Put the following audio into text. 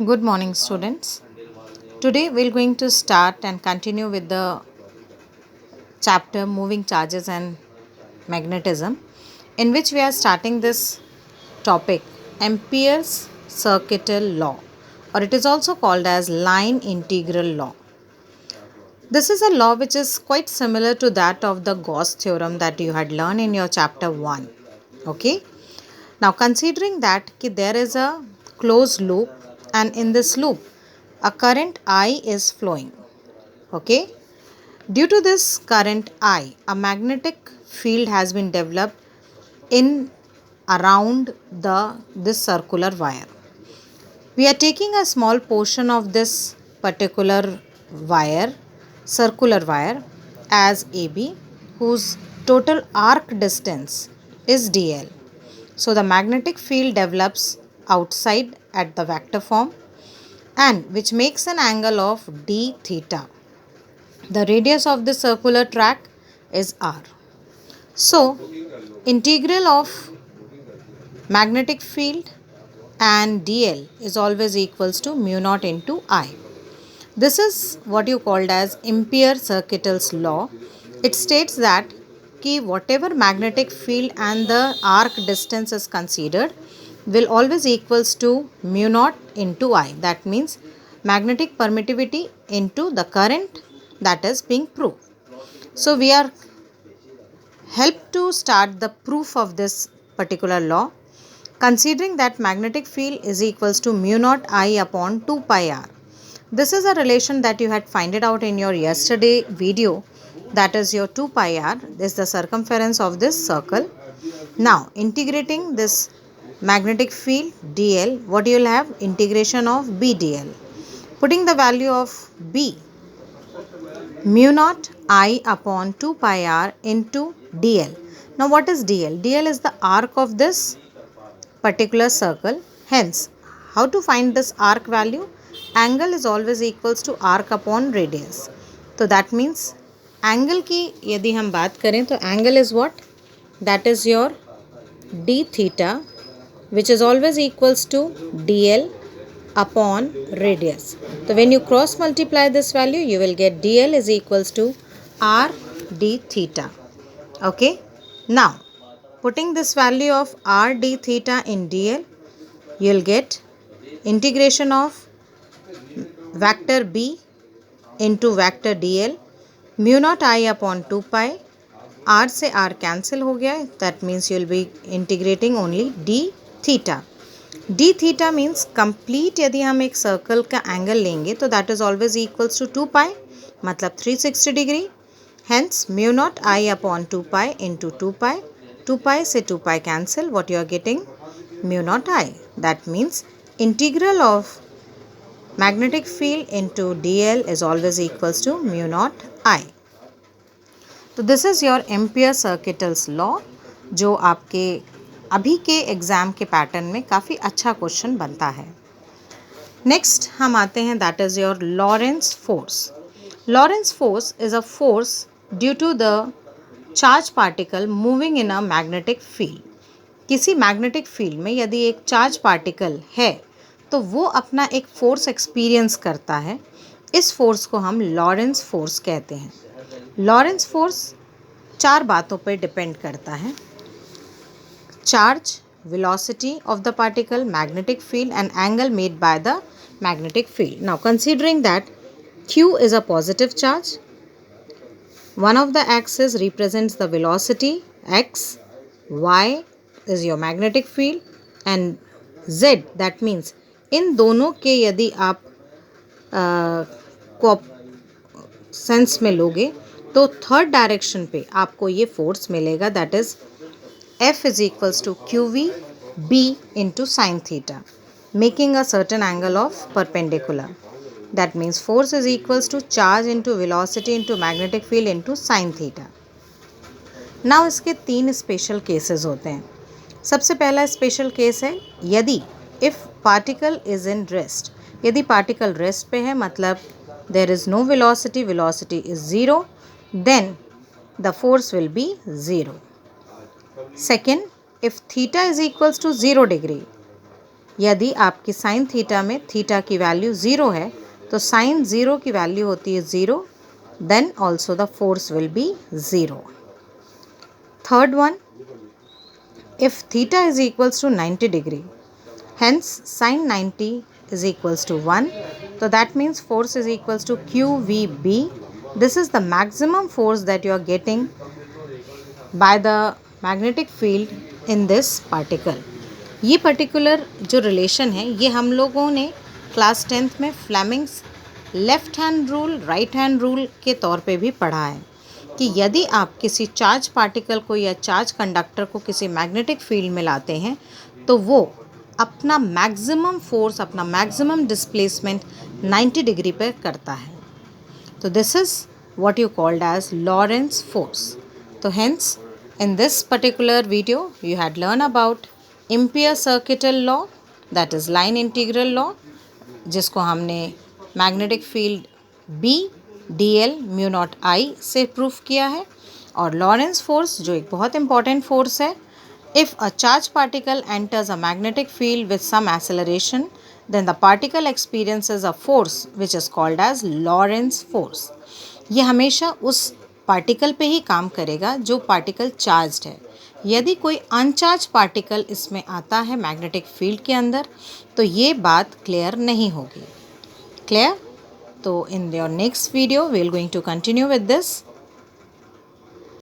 Good morning, students. Today we're going to start and continue with the chapter Moving Charges and Magnetism, in which we are starting this topic Ampere's Circuital Law, or it is also called as line integral law. This is a law which is quite similar to that of the Gauss theorem that you had learned in your chapter 1. Okay. Now, considering that there is a closed loop, and in this loop a current I is flowing. Okay. Due to this current I, a magnetic field has been developed in around this circular wire. We are taking a small portion of this particular wire, circular wire, as AB, whose total arc distance is dl. So the magnetic field develops outside at the vector form, and which makes an angle of d theta. The radius of the circular track is r. So integral of magnetic field and dl is always equals to mu naught into I. This is what you called as Ampere's Circuital's law. It states that whatever magnetic field and the arc distance is considered will always equals to mu naught into I. That means magnetic permittivity into the current that is being proved. So we are helped to start the proof of this particular law, considering that magnetic field is equals to mu naught I upon 2 pi r. This is a relation that you had find it out in your yesterday video, that is your 2 pi r is the circumference of this circle. Now integrating this magnetic field dl, what you will have? Integration of b dl. Putting the value of b, mu naught I upon 2 pi r into dl. Now what is dl? dl is the arc of this particular circle. Hence, how to find this arc value? Angle is always equals to arc upon radius. So that means angle की यदि हम बात करें तो angle is what? That is your d theta, which is always equals to dl upon radius. So when you cross multiply this value, you will get dl is equals to r d theta. Okay. Now putting this value of r d theta in dl, you will get integration of vector b into vector dl, mu naught I upon 2 pi, r से r cancel हो गया, that means you will be integrating only d theta. d theta means complete यदि हम एक circle का angle लेंगे तो that is always equals to 2 pi, मतलब 360 degree. Hence mu naught I upon 2 pi into 2 pi. 2 pi से 2 pi cancel, what you are getting? Mu naught I. That means integral of magnetic field into dl is always equals to mu naught I. तो this is your ampere circuital law, जो आपके अभी के exam के pattern में काफ़ी अच्छा question बनता है. नेक्स्ट हम आते हैं, that is your Lorentz force. Lorentz force is a force due to the charge particle moving in a magnetic field. किसी मैग्नेटिक फील्ड में यदि एक चार्ज पार्टिकल है तो वो अपना एक फोर्स एक्सपीरियंस करता है. इस फोर्स को हम लॉरेंस फोर्स कहते हैं. लॉरेंस फोर्स 4 बातों पर डिपेंड करता है: charge, velocity of the particle, magnetic field and angle made by the magnetic field. Now considering that q is a positive charge, one of the axes represents the velocity x, y is your magnetic field and z, that means इन दोनों के यदि आप sense में लोगे तो third direction पे आपको ये फोर्स मिलेगा, that is F is equals to QV B into sin theta, making a certain angle of perpendicular. That means force is equals to charge into velocity into magnetic field into sin theta. Now इसके 3 special cases होते हैं. सबसे पहला special case है यदि if particle is in rest. यदि particle rest पे है, मतलब there is no velocity, velocity is zero, then the force will be zero. Second, if theta is equals to 0 degree, यदि आपकी साइन थीटा में theta की वैल्यू 0 है तो साइन 0 की वैल्यू होती है 0, then also the force will be 0. Third one, if theta is equals to 90 degree, hence sin 90 is equals to 1, so that means force is equals to QVB. This is the maximum force that you are getting by the magnetic field in this particle. ये particular जो relation है ये हम लोगों ने class 10th में Fleming's left hand rule right hand rule के तौर पे भी पढ़ा है कि यदि आप किसी चार्ज पार्टिकल को या चार्ज कंडक्टर को किसी मैग्नेटिक फील्ड में लाते हैं तो वो अपना मैक्सिमम फोर्स, अपना मैक्सिमम डिस्प्लेसमेंट 90 डिग्री पर करता है. तो this is what you called as Lorentz force. So hence in this particular video you had learned about Ampere circuital law, that is line integral law, जिसको हमने magnetic field B dl mu naught I से proof किया है, और Lawrence force जो एक बहुत important force है. If a charged particle enters a magnetic field with some acceleration, then the particle experiences a force which is called as Lorentz force. ये हमेशा उस पार्टिकल पे ही काम करेगा जो पार्टिकल चार्ज्ड है. यदि कोई अनचार्ज पार्टिकल इसमें आता है मैग्नेटिक फील्ड के अंदर तो ये बात क्लियर नहीं होगी. क्लियर? तो in your next video we are going to continue with this.